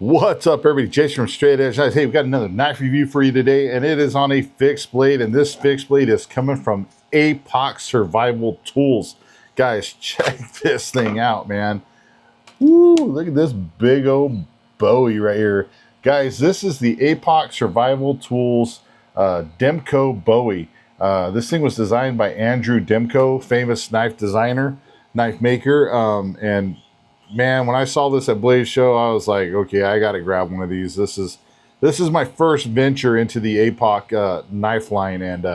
What's up, everybody? Jason from Straight Edge Knives. Hey, we've got another knife review for you today, and it is on a fixed blade, and this fixed blade is coming from APOC Survival Tools. Guys, check this thing out, man. Woo, look at this big old Bowie right here. Guys, this is the APOC Survival Tools DEMKO Bowie. This thing was designed by Andrew DEMKO, famous knife designer, knife maker, and man, when I saw this at Blaze Show, I was like, okay, I got to grab one of these. This is my first venture into the APOC knife line, and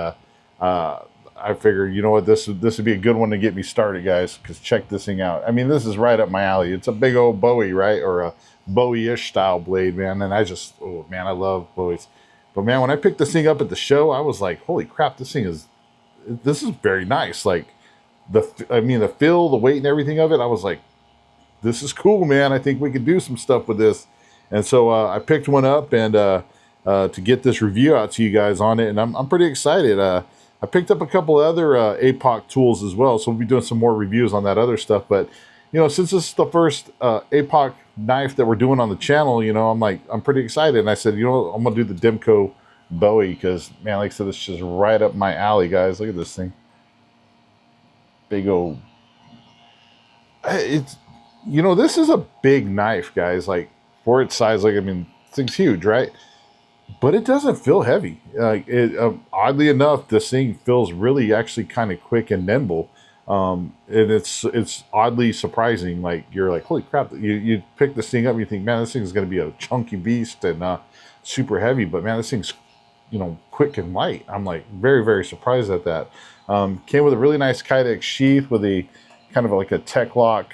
I figured, you know what, this would be a good one to get me started, guys, because check this thing out. I mean, this is right up my alley. It's a big old Bowie, right, or a Bowie-ish style blade, man, and oh, man, I love Bowies. But, man, when I picked this thing up at the show, I was like, holy crap, this is very nice. Like, the feel, the weight, and everything of it, I was like, this is cool, man. I think we could do some stuff with this. And so I picked one up and to get this review out to you guys on it. And I'm pretty excited. I picked up a couple of other APOC tools as well. So we'll be doing some more reviews on that other stuff. But, you know, since this is the first APOC knife that we're doing on the channel, you know, I'm pretty excited. And I said, you know, I'm going to do the DEMKO Bowie because, man, like I said, it's just right up my alley, guys. Look at this thing. Big old... You know, this is a big knife, guys, like, for its size. Like, I mean, this thing's huge, right? But it doesn't feel heavy. Oddly enough, this thing feels really actually kind of quick and nimble. And it's oddly surprising. Like, you're like, holy crap. You pick this thing up and you think, man, this thing is going to be a chunky beast and super heavy. But, man, this thing's, you know, quick and light. I'm, like, very, very surprised at that. Came with a really nice Kydex sheath with a kind of like a tech lock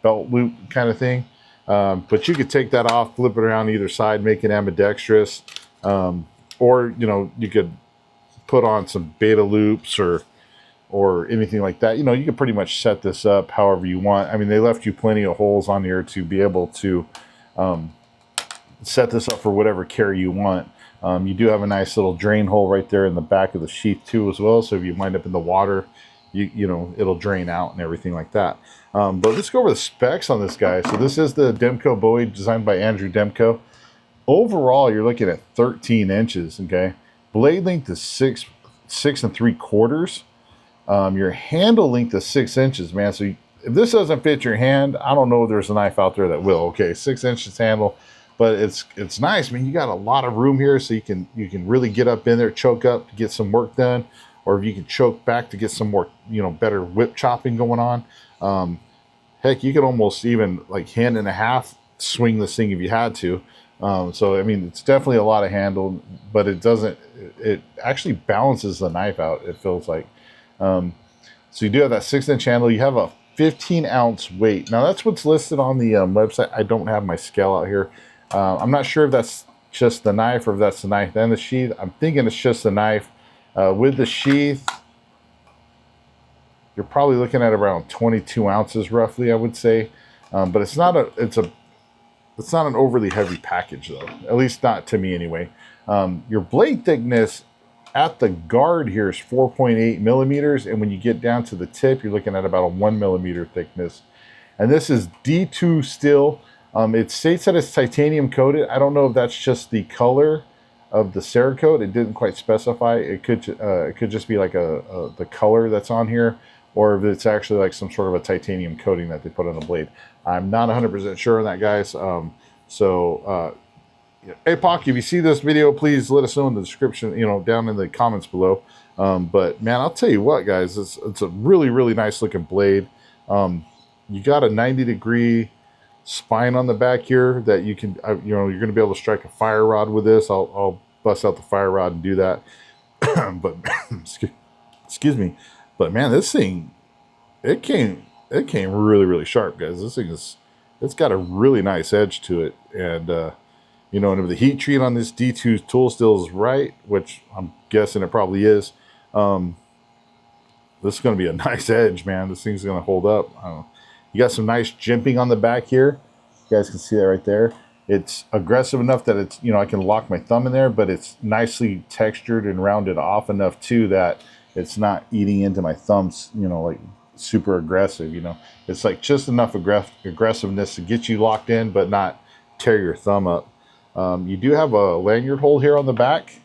belt loop kind of thing, but you could take that off, flip it around either side, make it ambidextrous, or you know, you could put on some beta loops or anything like that. You know, you could pretty much set this up however you want. I mean, they left you plenty of holes on here to be able to set this up for whatever carry you want. You do have a nice little drain hole right there in the back of the sheath too as well, so if you wind up in the water, you know, it'll drain out and everything like that. But let's go over the specs on this guy. So this is the DEMKO Bowie designed by Andrew DEMKO. Overall, you're looking at 13 inches, okay? Blade length is 6 3/4. Your handle length is 6 inches, man. So if this doesn't fit your hand, I don't know if there's a knife out there that will. Okay, 6 inches handle, but it's nice, man. You got a lot of room here, so you can really get up in there, choke up to get some work done. Or if you can choke back to get some more, you know, better whip chopping going on. Heck, you could almost even like hand and a half swing this thing if you had to. So, I mean, it's definitely a lot of handle, but it actually balances the knife out, it feels like. So you do have that 6-inch handle. You have a 15-ounce weight. Now, that's what's listed on the website. I don't have my scale out here. I'm not sure if that's just the knife or if that's the knife and the sheath. I'm thinking it's just the knife. With the sheath, you're probably looking at around 22 ounces roughly, I would say. But it's not an overly heavy package though, at least not to me anyway. Your blade thickness at the guard here is 4.8 millimeters, and when you get down to the tip, you're looking at about a 1 millimeter thickness. And this is D2 steel. It states that it's titanium coated. I don't know if that's just the color of the Cerakote. It didn't quite specify. It could just be like the color that's on here, or if it's actually like some sort of a titanium coating that they put on the blade. I'm not 100% sure on that, guys. APOC, if you see this video, please let us know in the description, you know, down in the comments below. But man, I'll tell you what, guys, it's a really, really nice looking blade. You got a 90-degree spine on the back here that you can, you know, you're going to be able to strike a fire rod with this. I'll bust out the fire rod and do that. But excuse me, but man, this thing, it came really, really sharp, guys. This thing it's got a really nice edge to it, and you know, and if the heat treat on this D2 tool still is right, which I'm guessing it probably is, this is going to be a nice edge, man. This thing's going to hold up. I don't know. You got some nice jimping on the back here. You guys can see that right there. It's aggressive enough that it's, you know, I can lock my thumb in there, but it's nicely textured and rounded off enough too that it's not eating into my thumbs, you know, like super aggressive, you know. It's like just enough aggressiveness to get you locked in, but not tear your thumb up. You do have a lanyard hole here on the back,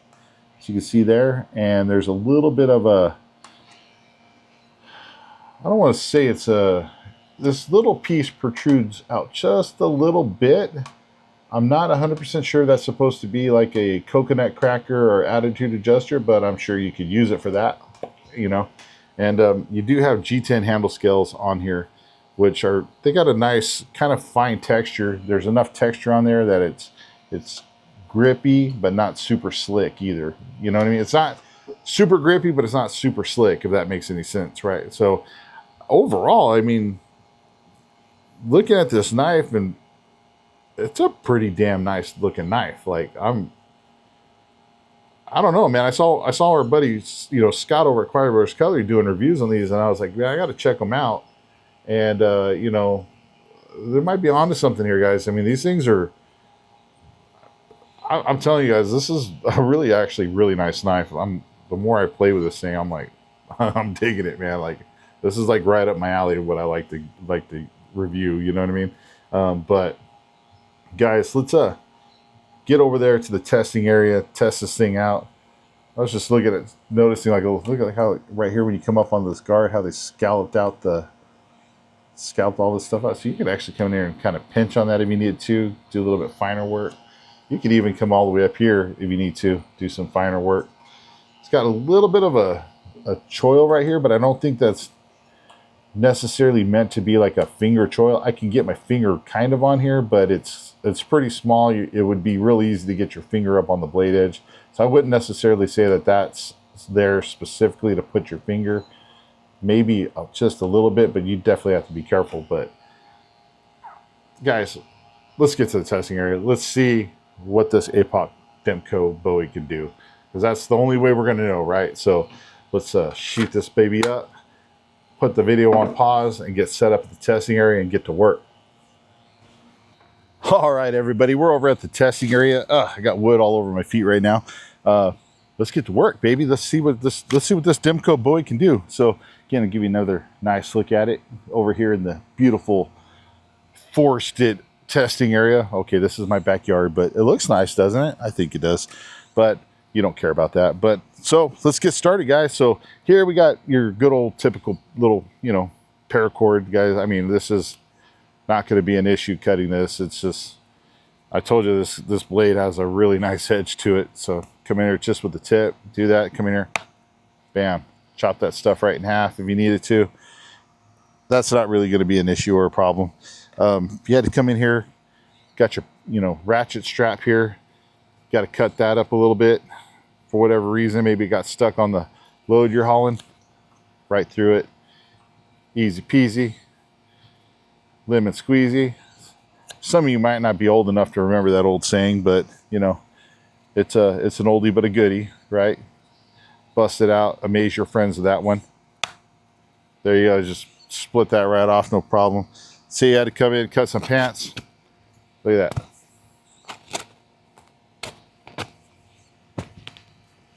as you can see there, and there's a little bit of a, I don't want to say it's a, this little piece protrudes out just a little bit. I'm not 100% sure that's supposed to be like a coconut cracker or attitude adjuster, but I'm sure you could use it for that, you know. And you do have G10 handle scales on here, which are, they got a nice kind of fine texture. There's enough texture on there that it's grippy, but not super slick either. You know what I mean? It's not super grippy, but it's not super slick, if that makes any sense, right? So overall, I mean, looking at this knife, and it's a pretty damn nice looking knife. Like, I don't know, man. I saw our buddy, you know, Scott over at Quiet Brothers Cutlery doing reviews on these, and I was like, man, I got to check them out. And you know, there might be onto something here, guys. I mean, these things are, I'm telling you guys, this is a really, actually really nice knife. The more I play with this thing, I'm like, I'm digging it, man. Like, this is like right up my alley of what I like to review. You know what I mean? But guys, let's get over there to the testing area, test this thing out. I was just looking at, noticing, like, look at how right here when you come up on this guard, how they scalloped all this stuff out. So you can actually come in here and kind of pinch on that if you need to, do a little bit finer work. You could even come all the way up here if you need to, do some finer work. It's got a little bit of a choil right here, but I don't think that's necessarily meant to be like a finger choil. I can get my finger kind of on here, but it's pretty small. It would be real easy to get your finger up on the blade edge. So I wouldn't necessarily say that that's there specifically to put your finger. Maybe just a little bit, but you definitely have to be careful. But guys, let's get to the testing area. Let's see what this APOC DEMKO Bowie can do, because that's the only way we're going to know, right? So let's sheet this baby up, put the video on pause, and get set up at the testing area and get to work. All right, everybody, we're over at the testing area. I got wood all over my feet right now. Let's get to work, baby. Let's see what this DEMKO Bowie can do. So again, I'll give you another nice look at it over here in the beautiful forested testing area. Okay, this is my backyard, but it looks nice, doesn't it? I think it does, but you don't care about that. But so let's get started, guys. So here we got your good old typical little, you know, paracord, guys. I mean, this is not going to be an issue cutting this. It's just, I told you this blade has a really nice edge to it. So come in here just with the tip, do that, come in here, bam, chop that stuff right in half if you needed to. That's not really going to be an issue or a problem. If you had to come in here, got your, you know, ratchet strap here, got to cut that up a little bit for whatever reason. Maybe it got stuck on the load you're hauling, right through it, easy peasy, lemon squeezy. Some of you might not be old enough to remember that old saying, but you know, it's an oldie but a goodie, right? Bust it out, amaze your friends with that one. There you go, just split that right off, no problem. See, you had to come in and cut some pants. Look at that.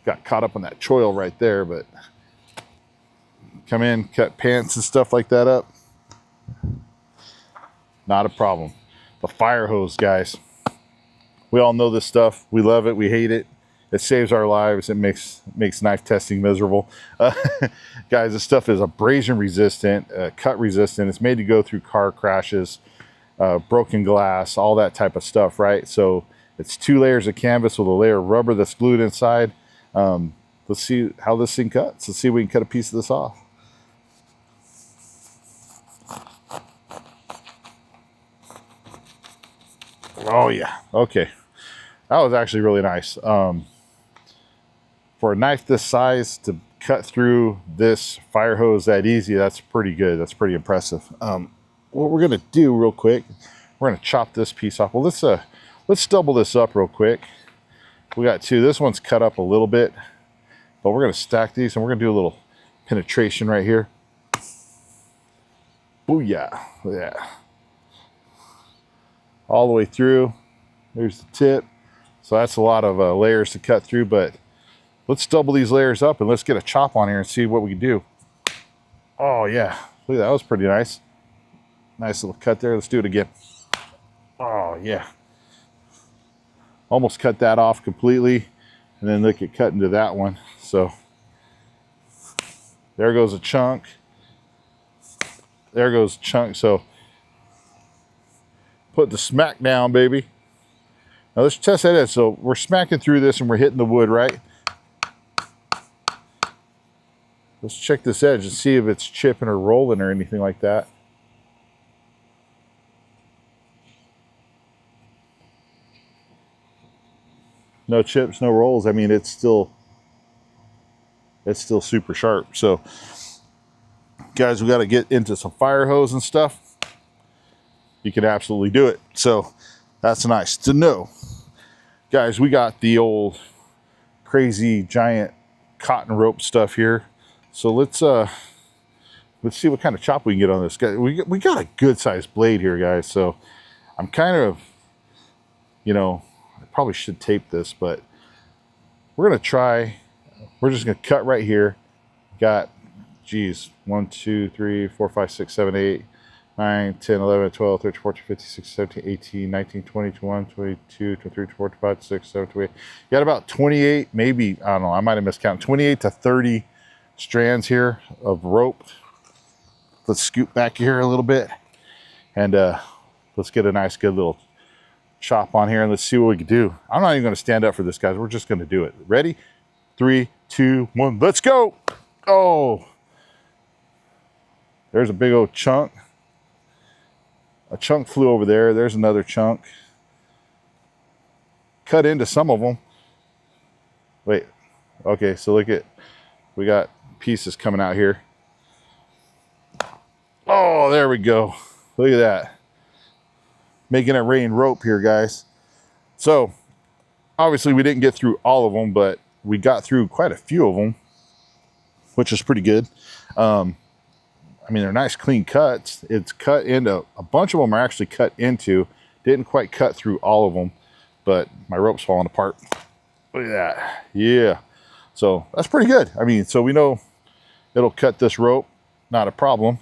Got caught up on that choil right there, but come in, cut pants and stuff like that up. Not a problem. The fire hose, guys. We all know this stuff. We love it. We hate it. It saves our lives. It makes knife testing miserable. Guys, this stuff is abrasion resistant, cut resistant. It's made to go through car crashes, broken glass, all that type of stuff, right? So it's 2 layers of canvas with a layer of rubber that's glued inside. Let's see how this thing cuts. Let's see if we can cut a piece of this off. Oh yeah, okay. That was actually really nice. For a knife this size to cut through this fire hose that easy, that's pretty good. That's pretty impressive. What we're gonna do real quick, we're gonna chop this piece off. Well, let's double this up real quick. We got 2. This one's cut up a little bit, but we're gonna stack these and we're gonna do a little penetration right here. Booyah! Yeah. All the way through. There's the tip. So that's a lot of layers to cut through, but let's double these layers up and let's get a chop on here and see what we can do. Oh yeah, look, that was pretty nice. Nice little cut there. Let's do it again. Oh yeah. almost cut that off completely, and then look at cutting to that one. So there goes a chunk. There goes a chunk. So put the smack down, baby. Now let's test that edge. So we're smacking through this and we're hitting the wood, right? Let's check this edge and see if it's chipping or rolling or anything like that. No chips, no rolls. I mean, it's still super sharp. So guys, we got to get into some fire hose and stuff. You can absolutely do it. So that's nice to know. Guys, we got the old crazy giant cotton rope stuff here. So let's see what kind of chop we can get on this guy. We got a good sized blade here, guys. So I'm kind of, you know, I probably should tape this, but we're gonna try. We're just gonna cut right here. Got, geez, 1, 2, 3, 4, 5, 6, 7, 8, 9, 10, 11, 12, 13, 14, 15, 16, 17, 18, 19, 20, 21, 22, 23, 24, 25, 26, 27, 28. You got about 28, maybe, I don't know, I might have miscounted, 28 to 30 strands here of rope. Let's scoot back here a little bit and let's get a nice good little chop on here and let's see what we can do. I'm not even going to stand up for this, guys. We're just going to do it. Ready? 3, 2, 1, let's go. Oh, there's a big old chunk. A chunk flew over there. There's another chunk. Cut into some of them. Wait, okay, so look at, we got pieces coming out here. Oh, there we go. Look at that. Making it rain rope here, guys. So obviously we didn't get through all of them, but we got through quite a few of them, which is pretty good. I mean, they're nice clean cuts. It's cut into, a bunch of them are actually cut into. Didn't quite cut through all of them, but my rope's falling apart. Look at that. Yeah. So that's pretty good. I mean, so we know it'll cut this rope, not a problem.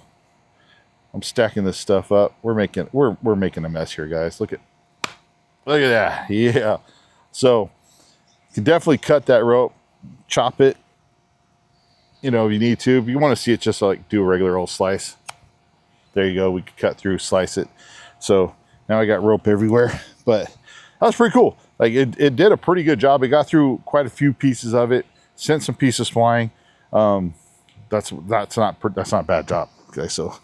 I'm stacking this stuff up. We're making a mess here, guys. Look at that. Yeah. So you can definitely cut that rope, chop it, you know, if you need to. If you want to see it, just like do a regular old slice. There you go. We could cut through, slice it. So now I got rope everywhere, but that was pretty cool. Like it did a pretty good job. It got through quite a few pieces of it, sent some pieces flying. That's not a bad job. Okay, so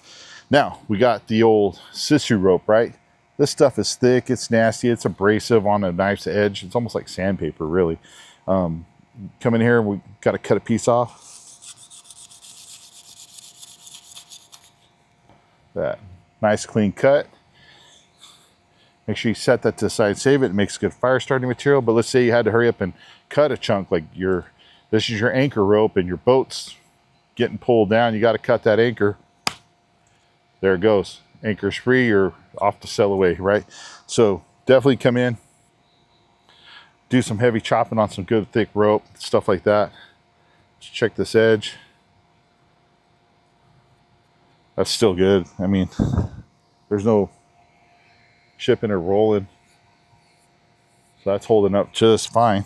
now we got the old sisu rope, right? This stuff is thick, it's nasty, it's abrasive on a knife's edge. It's almost like sandpaper, really. Come in here, we got to cut a piece off. That nice clean cut. Make sure you set that to the side, save it. It makes good fire starting material. But let's say you had to hurry up and cut a chunk, like this is your anchor rope and your boat's getting pulled down. You got to cut that anchor. There it goes. Anchor's free, you're off to sail away, right? So definitely come in, do some heavy chopping on some good thick rope, stuff like that. Just check this edge. That's still good. I mean, there's no chipping or rolling. So that's holding up just fine.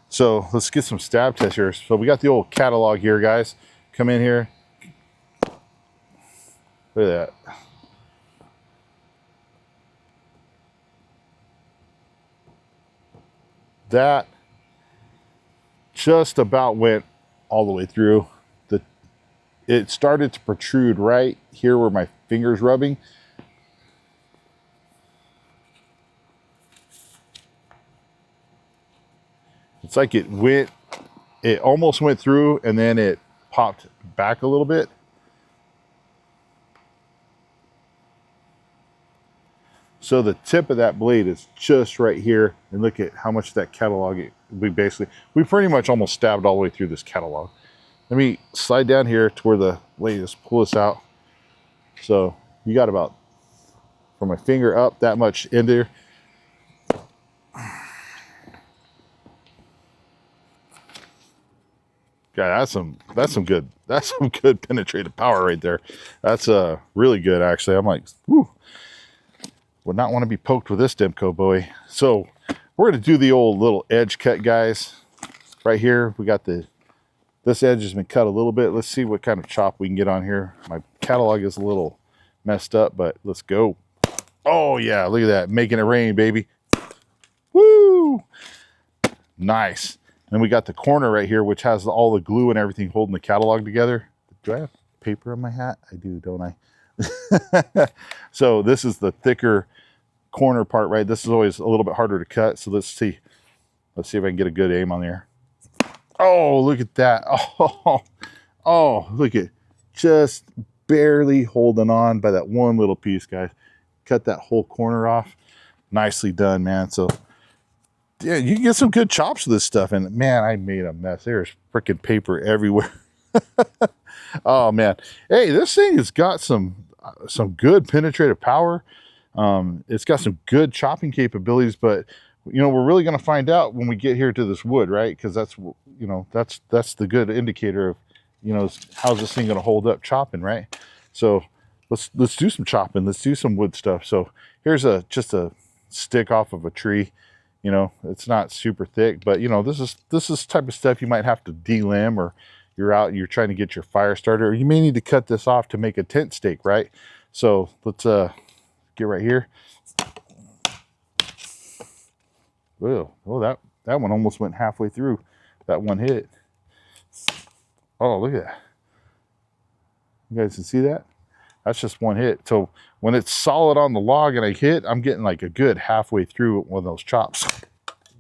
So let's get some stab tests here. So we got the old catalog here, guys. Come in here. Look at that. That just about went all the way through. It started to protrude right here where my finger's rubbing. It's like it almost went through and then it popped back a little bit. So the tip of that blade is just right here. And look at how much that catalog, we pretty much almost stabbed all the way through this catalog. Let me slide down here to where the blade is, pull this out. So you got about, from my finger up, that much in there. Yeah, that's some good penetrative power right there. That's really good, actually. I'm like, whew, would not want to be poked with this Demko Bowie. So we're going to do the old little edge cut, guys. Right here, we got this edge has been cut a little bit. Let's see what kind of chop we can get on here. My catalog is a little messed up, but let's go. Oh yeah, look at that, making it rain, baby. Woo! Nice. Then we got the corner right here, which has all the glue and everything holding the catalog together. Do I have paper on my hat? I do, don't I? So this is the thicker corner part, right? This is always a little bit harder to cut. So let's see if I can get a good aim on there. Oh, look at that. Oh, look at, just barely holding on by that one little piece, guys. Cut that whole corner off. Nicely done, man. So yeah, you can get some good chops with this stuff. And man, I made a mess. There's freaking paper everywhere. Oh man. Hey, this thing has got some good penetrative power. It's got some good chopping capabilities, but you know, we're really going to find out when we get here to this wood, right? Because that's, you know, that's the good indicator of, you know, how's this thing going to hold up chopping, right? So let's do some chopping. Let's do some wood stuff. So here's just a stick off of a tree. You know, it's not super thick, but you know, this is type of stuff you might have to delimb, or you're trying to get your fire starter, or you may need to cut this off to make a tent stake, right? So let's get right here. Oh, that one almost went halfway through that one hit. Oh, look at that. You guys can see that? That's just one hit. So when it's solid on the log and I hit, I'm getting like a good halfway through one of those chops.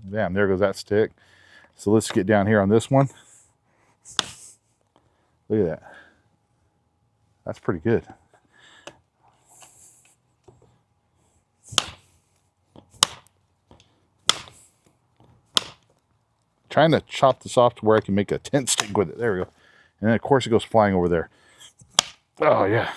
Damn, there goes that stick. So let's get down here on this one. Look at that. That's pretty good. Trying to chop this off to where I can make a tent stake with it. There we go. And then of course it goes flying over there. Oh yeah.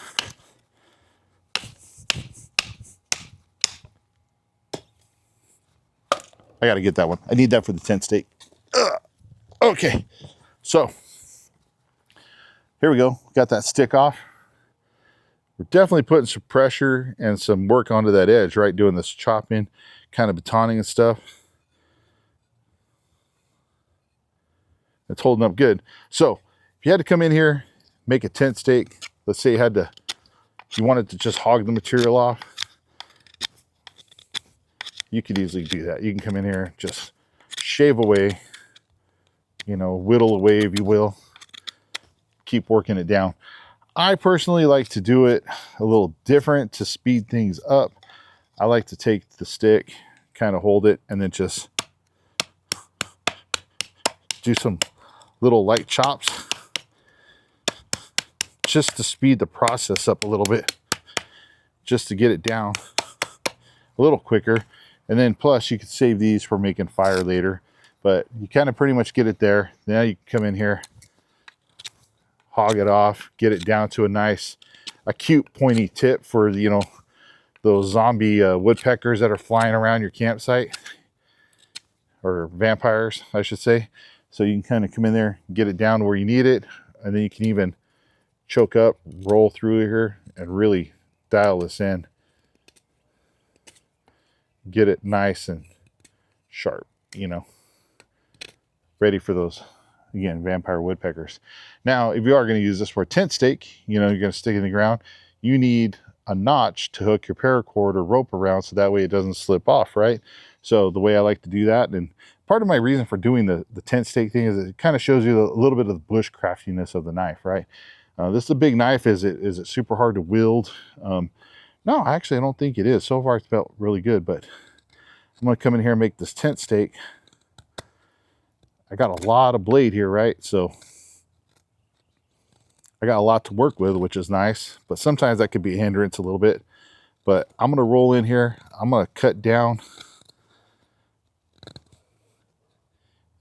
I got to get that one. I need that for the tent stake. Okay. So here we go. Got that stick off. We're definitely putting some pressure and some work onto that edge, right? Doing this chopping, kind of batoning and stuff. It's holding up good. So if you had to come in here, make a tent stake, let's say you wanted to just hog the material off, you could easily do that. You can come in here, just shave away, you know, whittle away, if you will, keep working it down. I personally like to do it a little different to speed things up. I like to take the stick, kind of hold it, and then just do some little light chops just to speed the process up a little bit, just to get it down a little quicker. And then plus you could save these for making fire later, but you kind of pretty much get it there. Now you can come in here, hog it off, get it down to a cute pointy tip for, you know, those zombie woodpeckers that are flying around your campsite, or vampires, I should say. So you can kind of come in there, get it down where you need it, and then you can even choke up, roll through here, and really dial this in. Get it nice and sharp, you know, ready for those, again, vampire woodpeckers. Now, if you are going to use this for a tent stake, you know, you're going to stick it in the ground, you need a notch to hook your paracord or rope around, so that way it doesn't slip off, right? So the way I like to do that, and part of my reason for doing the tent stake thing, is it kind of shows you a little bit of the bush craftiness of the knife, right? This is a big knife. Is it super hard to wield? No, actually, I don't think it is. So far, it's felt really good, but I'm going to come in here and make this tent stake. I got a lot of blade here, right? So I got a lot to work with, which is nice, but sometimes that could be a hindrance a little bit. But I'm going to roll in here. I'm going to cut down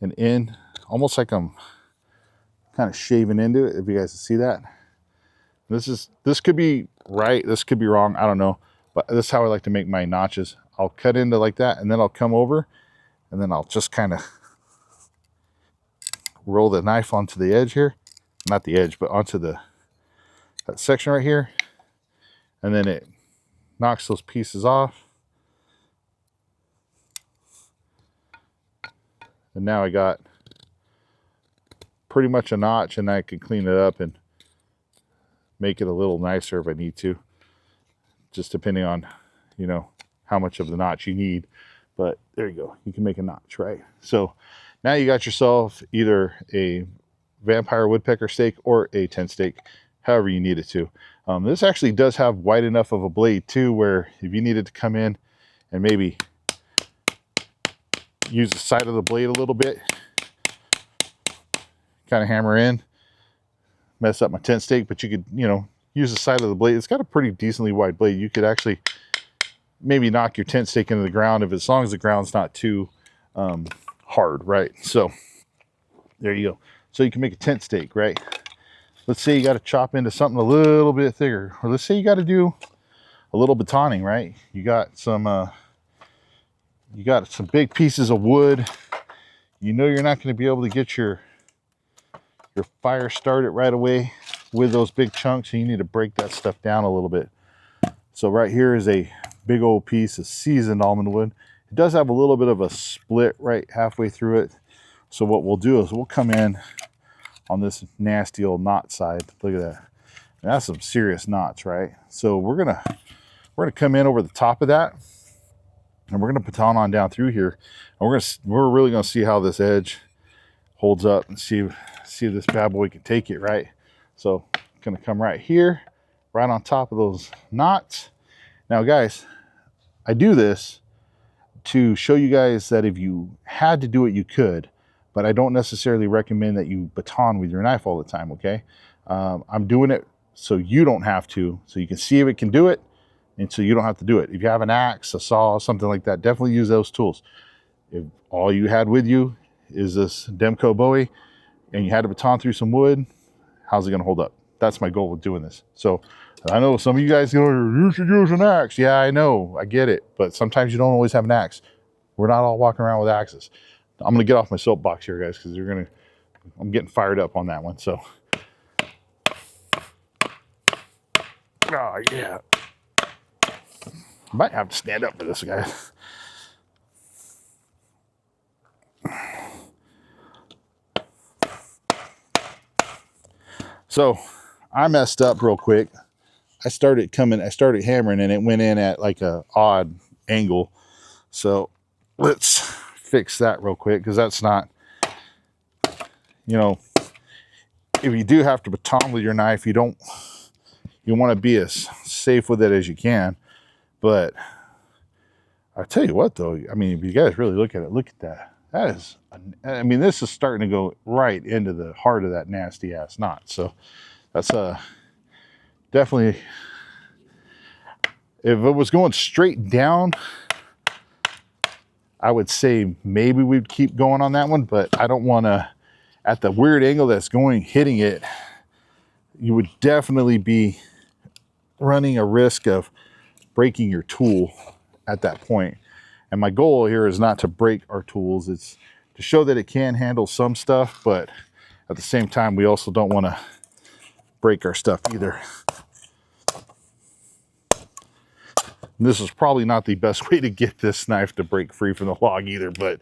and in, almost like I'm kind of shaving into it, if you guys can see that. This could be right, this could be wrong, I don't know, but this is how I like to make my notches. I'll cut into like that, and then I'll come over, and then I'll just kind of roll the knife onto the edge here, not the edge, but onto that section right here, and then it knocks those pieces off. And now I got pretty much a notch, and I can clean it up and make it a little nicer if I need to, just depending on, you know, how much of the notch you need. But there you go, you can make a notch, right? So now you got yourself either a vampire woodpecker steak or a tent steak, however you need it to. This actually does have wide enough of a blade too, where if you needed to come in and maybe use the side of the blade a little bit, kind of hammer in, mess up my tent steak, but you could, you know, use the side of the blade. It's got a pretty decently wide blade. You could actually maybe knock your tent stake into the ground if, as long as the ground's not too hard, right? So there you go. So you can make a tent stake, right? Let's say you got to chop into something a little bit thicker, or let's say you got to do a little batoning, right? You got some big pieces of wood. You know you're not going to be able to get your fire started right away with those big chunks, and you need to break that stuff down a little bit. So right here is a big old piece of seasoned almond wood. It does have a little bit of a split right halfway through it. So what we'll do is we'll come in on this nasty old knot side. Look at that. And that's some serious knots, right? So we're gonna come in over the top of that, and we're gonna baton on down through here, and we're really gonna see how this edge holds up and see if this bad boy can take it, right? So gonna come right here, right on top of those knots. Now guys, I do this to show you guys that if you had to do it, you could, but I don't necessarily recommend that you baton with your knife all the time, okay? I'm doing it so you don't have to, so you can see if it can do it, and so you don't have to do it. If you have an axe, a saw, something like that, definitely use those tools. If all you had with you is this DEMKO Bowie, and you had to baton through some wood, how's it gonna hold up? That's my goal with doing this. So I know some of you guys go, you should use an axe. Yeah, I know, I get it, but sometimes you don't always have an axe. We're not all walking around with axes. I'm gonna get off my soapbox here, guys, because I'm getting fired up on that one. So, oh yeah, I might have to stand up for this, guys. So I messed up real quick. I started hammering, and it went in at like a odd angle. So let's fix that real quick, because that's not, you know, if you do have to baton with your knife, you want to be as safe with it as you can. But I tell you what though, I mean, if you guys really look at it, look at that. That is, I mean, this is starting to go right into the heart of that nasty ass knot. So that's definitely, if it was going straight down, I would say maybe we'd keep going on that one, but I don't want to, at the weird angle that's hitting it, you would definitely be running a risk of breaking your tool at that point. And my goal here is not to break our tools. It's to show that it can handle some stuff, but at the same time, we also don't want to break our stuff either. And this is probably not the best way to get this knife to break free from the log either, but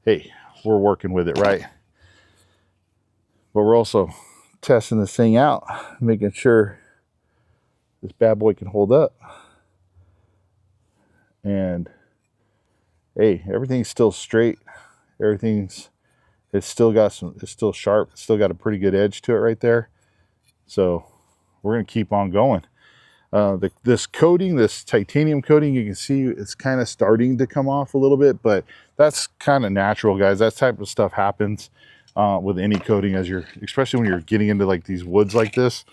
hey, we're working with it, right? But we're also testing this thing out, making sure this bad boy can hold up. And hey, everything's still straight. It's still sharp. It's still got a pretty good edge to it right there. So we're gonna keep on going. This coating, this titanium coating, you can see it's kind of starting to come off a little bit, but that's kind of natural, guys. That type of stuff happens with any coating, especially when you're getting into like these woods like this.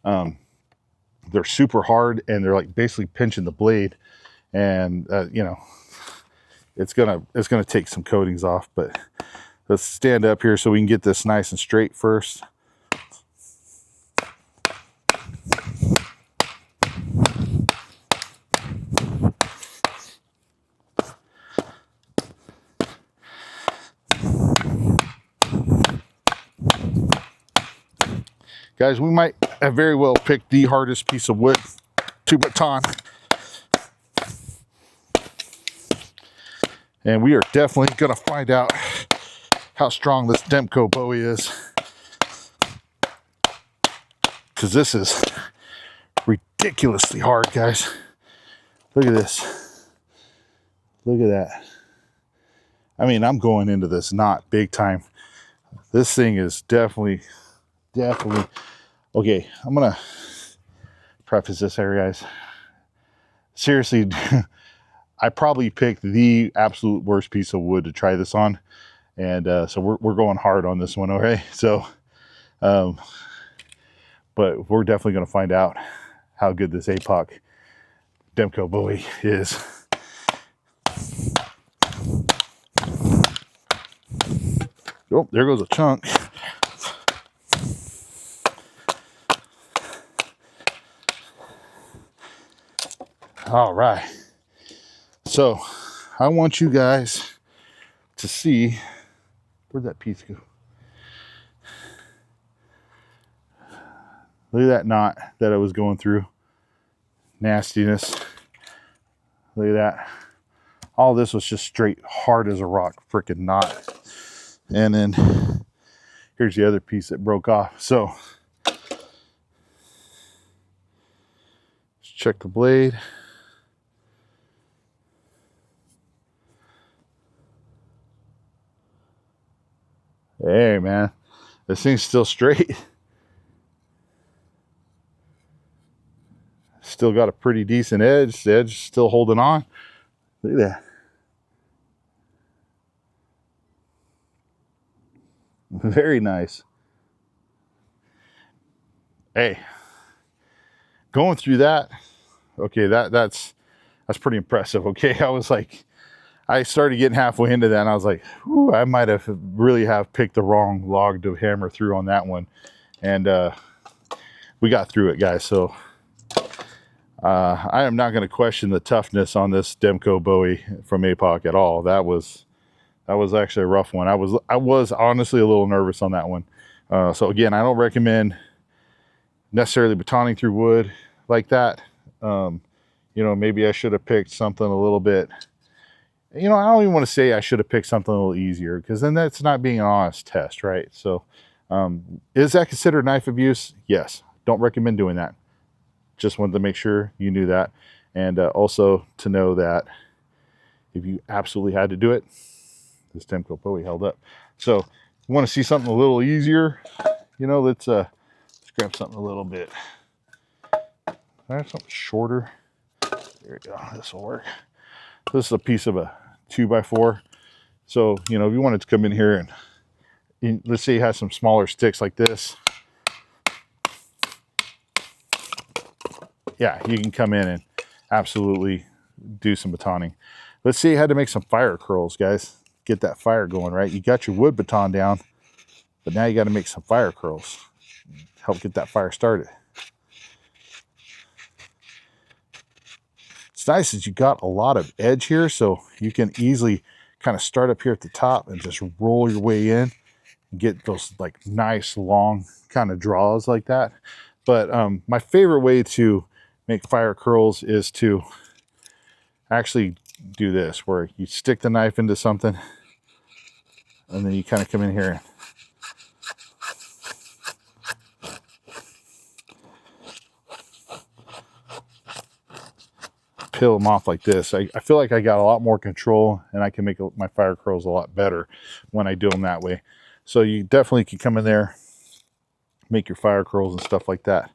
They're super hard, and they're like basically pinching the blade, and you know, it's gonna take some coatings off. But let's stand up here so we can get this nice and straight first. Guys, we might have very well picked the hardest piece of wood to baton. And we are definitely going to find out how strong this DEMKO Bowie is, because this is ridiculously hard, guys. Look at this. Look at that. I mean, I'm going into this knot big time. This thing is definitely. Okay, I'm gonna preface this here, guys. Seriously, I probably picked the absolute worst piece of wood to try this on, and so we're going hard on this one, okay? So, but we're definitely gonna find out how good this APOC DEMKO Bowie is. Oh, there goes a chunk. All right, so I want you guys to see, where'd that piece go? Look at that knot that I was going through. Nastiness. Look at that. All this was just straight hard as a rock freaking knot. And then here's the other piece that broke off. So let's check the blade. Hey man, this thing's still straight. Still got a pretty decent edge. The edge is still holding on. Look at that. Very nice. Hey, going through that, okay, that's pretty impressive. Okay, I started getting halfway into that, and I was like, whew, I might have really have picked the wrong log to hammer through on that one. And we got through it, guys. So I am not going to question the toughness on this DEMKO Bowie from APOC at all. That was actually a rough one. I was honestly a little nervous on that one. So again, I don't recommend necessarily batoning through wood like that. You know, maybe I should have picked something a little bit. You know, I don't even want to say I should have picked something a little easier, because then that's not being an honest test, right? So is that considered knife abuse? Yes. Don't recommend doing that. Just wanted to make sure you knew that. And also to know that if you absolutely had to do it, this DEMKO Bowie held up. So you want to see something a little easier, you know, let's grab something a little bit. I have something shorter. There we go. This will work. This is a piece of a 2x4. So, you know, if you wanted to come in here and let's say you have some smaller sticks like this. Yeah, you can come in and absolutely do some batoning. Let's say you had to make some fire curls, guys. Get that fire going, right? You got your wood baton down, but now you got to make some fire curls. Help get that fire started. It's nice that you got a lot of edge here, so you can easily kind of start up here at the top and just roll your way in and get those like nice long kind of draws like that. But my favorite way to make fire curls is to actually do this, where you stick the knife into something and then you kind of come in here and peel them off like this. I feel like I got a lot more control, and I can make my fire curls a lot better when I do them that way. So you definitely can come in there, make your fire curls and stuff like that.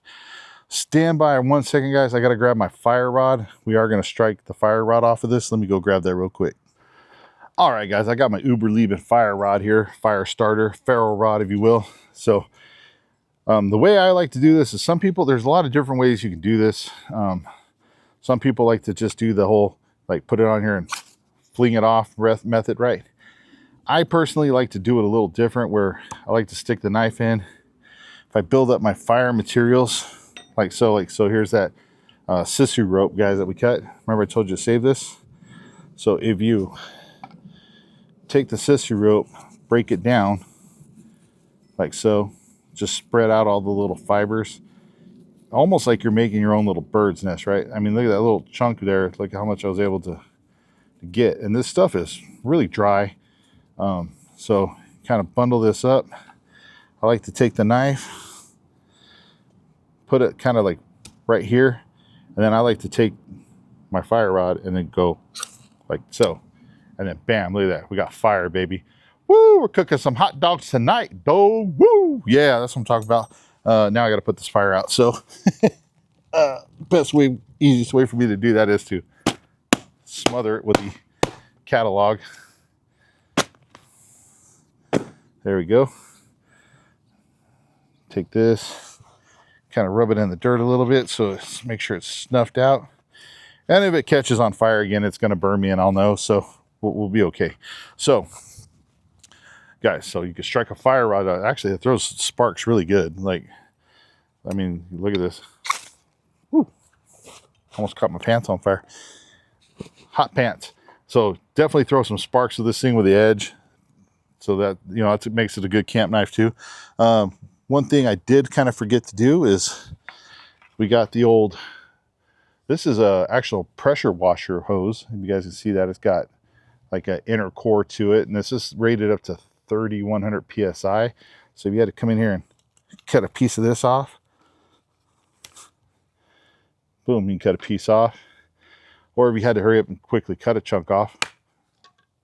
Stand by 1 second, guys. I got to grab my fire rod. We are going to strike the fire rod off of this. Let me go grab that real quick. All right, guys, I got my Uberleben fire rod here, fire starter, ferro rod, if you will. So the way I like to do this is, there's a lot of different ways you can do this. Some people like to just do the whole, like, put it on here and fling it off method, right? I personally like to do it a little different, where I like to stick the knife in. If I build up my fire materials, like so, here's that sisu rope, guys, that we cut. Remember I told you to save this? So if you take the sisu rope, break it down, like so, just spread out all the little fibers, almost like you're making your own little bird's nest, right? I mean, look at that little chunk there. Look how much I was able to get. And this stuff is really dry. So kind of bundle this up, I like to take the knife, put it kind of like right here, and then I like to take my fire rod and then go like so. And then bam, look at that. We got fire, baby. Woo, we're cooking some hot dogs tonight, dog. Woo, yeah, that's what I'm talking about. Now I got to put this fire out. So best way, easiest way for me to do that is to smother it with the catalog. There we go. Take this, kind of rub it in the dirt a little bit so make sure it's snuffed out. And if it catches on fire again, it's going to burn me and I'll know. So we'll be okay. So guys, so you can strike a fire rod. Actually, it throws sparks really good. Like, I mean, look at this. Woo. Almost caught my pants on fire. Hot pants. So definitely throw some sparks with this thing with the edge. So that, you know, it makes it a good camp knife too. One thing I did kind of forget to do is we got the old, this is a actual pressure washer hose. You guys can see that it's got like an inner core to it. And this is rated up to 3,100 PSI. So if you had to come in here and cut a piece of this off, boom, you can cut a piece off. Or if you had to hurry up and quickly cut a chunk off,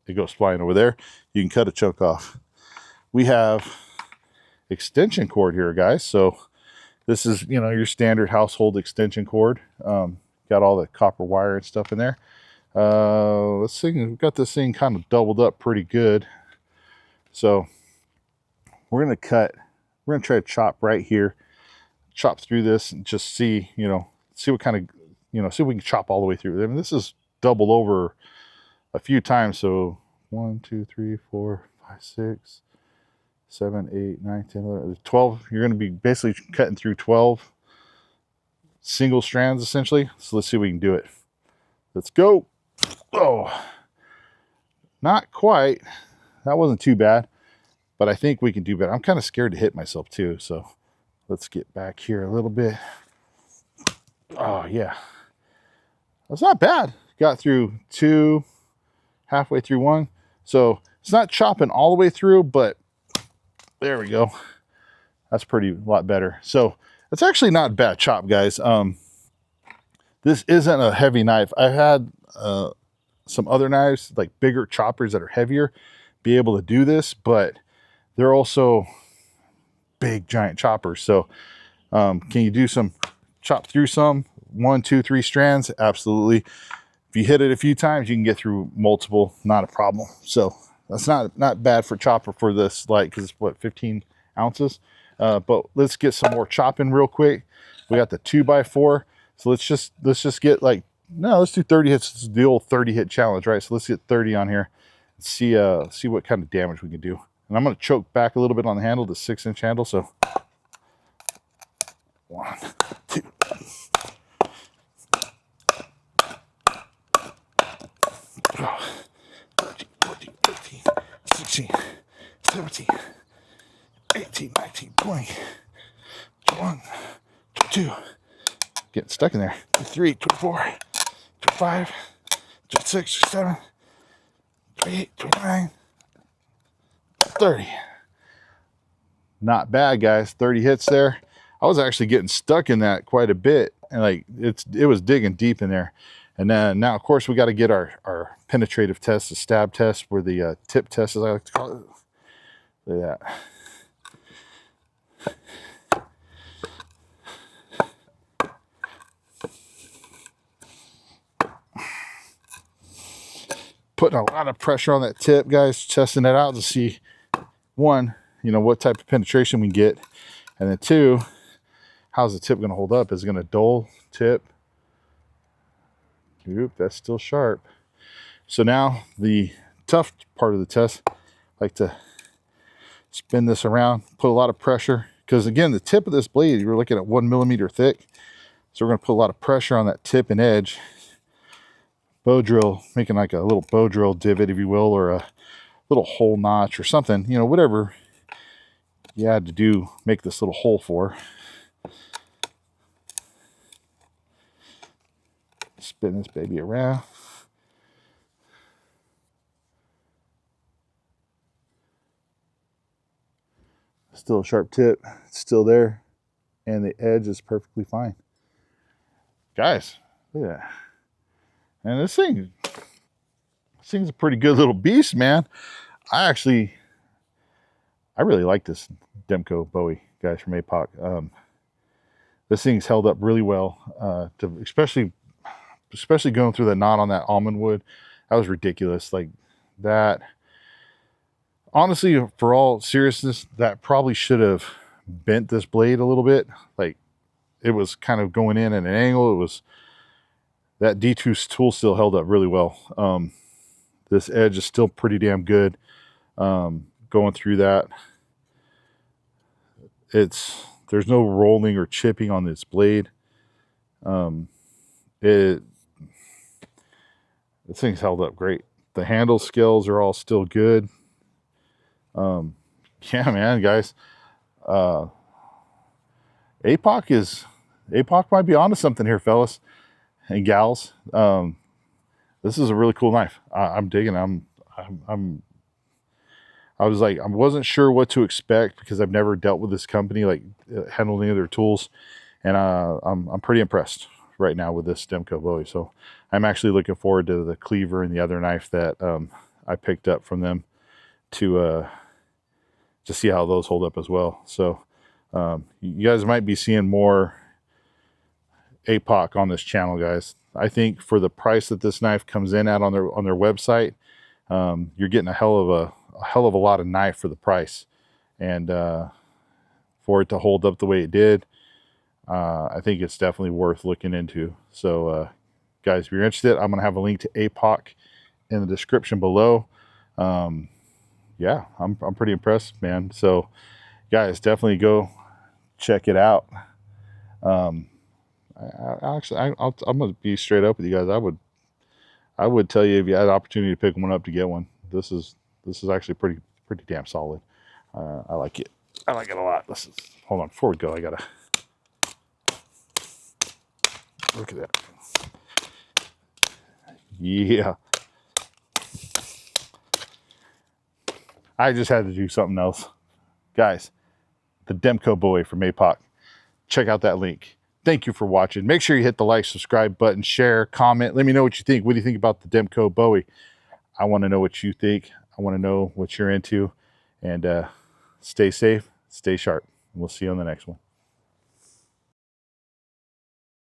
it goes flying over there. You can cut a chunk off. We have extension cord here, guys. So this is, you know, your standard household extension cord. Got all the copper wire and stuff in there. Let's see, we've got this thing kind of doubled up pretty good. So we're going to cut, we're going to try to chop right here, chop through this and just see, you know, see what kind of, you know, see if we can chop all the way through. I mean, this is doubled over a few times. So 1, 2, 3, 4, 5, 6, 7, 8, 9, 10, 11, 12. You're going to be basically cutting through 12 single strands essentially. So let's see if we can do it. Let's go. Oh, not quite. That wasn't too bad, but I think we can do better. I'm kind of scared to hit myself too. So let's get back here a little bit. Oh yeah. That's not bad. Got through 2, halfway through 1. So it's not chopping all the way through, but there we go. That's pretty a lot better. So it's actually not a bad chop, guys. This isn't a heavy knife. I've had some other knives, like bigger choppers that are heavier, be able to do this, but they're also big, giant choppers. So can you do some chop through some 1, 2, 3 strands? Absolutely. If you hit it a few times, you can get through multiple, not a problem. So that's not bad for chopper for this light, because it's what, 15 ounces. But let's get some more chopping real quick. We got the 2x4. So let's just get like, no, let's do 30 hits. This is the old 30 hit challenge, right? So let's get 30 on here and see what kind of damage we can do. And I'm going to choke back a little bit on the handle, the 6-inch handle. So 1, 2. 14, 15, 16, 17, 18, 19, 20, 21, 22. Getting stuck in there. 23, 24, 25, 26, 27, 28, 29, 30. Not bad, guys. 30 hits there. I was actually getting stuck in that quite a bit, and like it was digging deep in there. And then now, of course, we got to get our penetrative test, the stab test, or the tip test, as I like to call it. Look at that. Putting a lot of pressure on that tip, guys, testing it out to see, 1, you know, what type of penetration we get, and then 2, how's the tip going to hold up? Is it going to dull tip? Oop, that's still sharp. So now the tough part of the test, I like to spin this around, put a lot of pressure, because again, the tip of this blade, you're looking at 1 millimeter thick. So we're going to put a lot of pressure on that tip and edge. Bow drill, making like a little bow drill divot, if you will, or a little hole notch or something, you know, whatever you had to do, make this little hole for. Spin this baby around. Still a sharp tip. It's still there. And the edge is perfectly fine. Guys, look at that. And this thing's a pretty good little beast, man. I really like this DEMKO Bowie, guys, from APOC. This thing's held up really well, especially going through the knot on that almond wood. That was ridiculous. Like that, honestly, for all seriousness, that probably should have bent this blade a little bit. Like it was kind of going in at an angle. That D2 tool still held up really well. This edge is still pretty damn good. Going through that, there's no rolling or chipping on this blade. This thing's held up great. The handle scales are all still good. Yeah, man, guys. APOC might be onto something here, fellas and gals. This is a really cool knife. I'm digging. I wasn't sure what to expect because I've never dealt with this company, like handled any of their tools, and I'm pretty impressed right now with this DEMKO Bowie. So I'm actually looking forward to the cleaver and the other knife that I picked up from them to see how those hold up as well. So you guys might be seeing more APOC on this channel, guys. I think for the price that this knife comes in at on their website, you're getting a hell of a lot of knife for the price, and for it to hold up the way it did, I think it's definitely worth looking into. So guys, if you're interested, I'm gonna have a link to APOC in the description below. Yeah, I'm pretty impressed, man. So guys, definitely go check it out. I'm gonna be straight up with you guys. I would tell you, if you had an opportunity to pick one up, to get one. This is actually pretty damn solid. I like it. I like it a lot. Hold on, before we go, I gotta look at that. Yeah, I just had to do something else, guys. The DEMKO Bowie from APOC. Check out that link. Thank you for watching. Make sure you hit the like, subscribe button, share, comment. Let me know what you think. What do you think about the DEMKO Bowie? I want to know what you think. I want to know what you're into. And stay safe, stay sharp. We'll see you on the next one.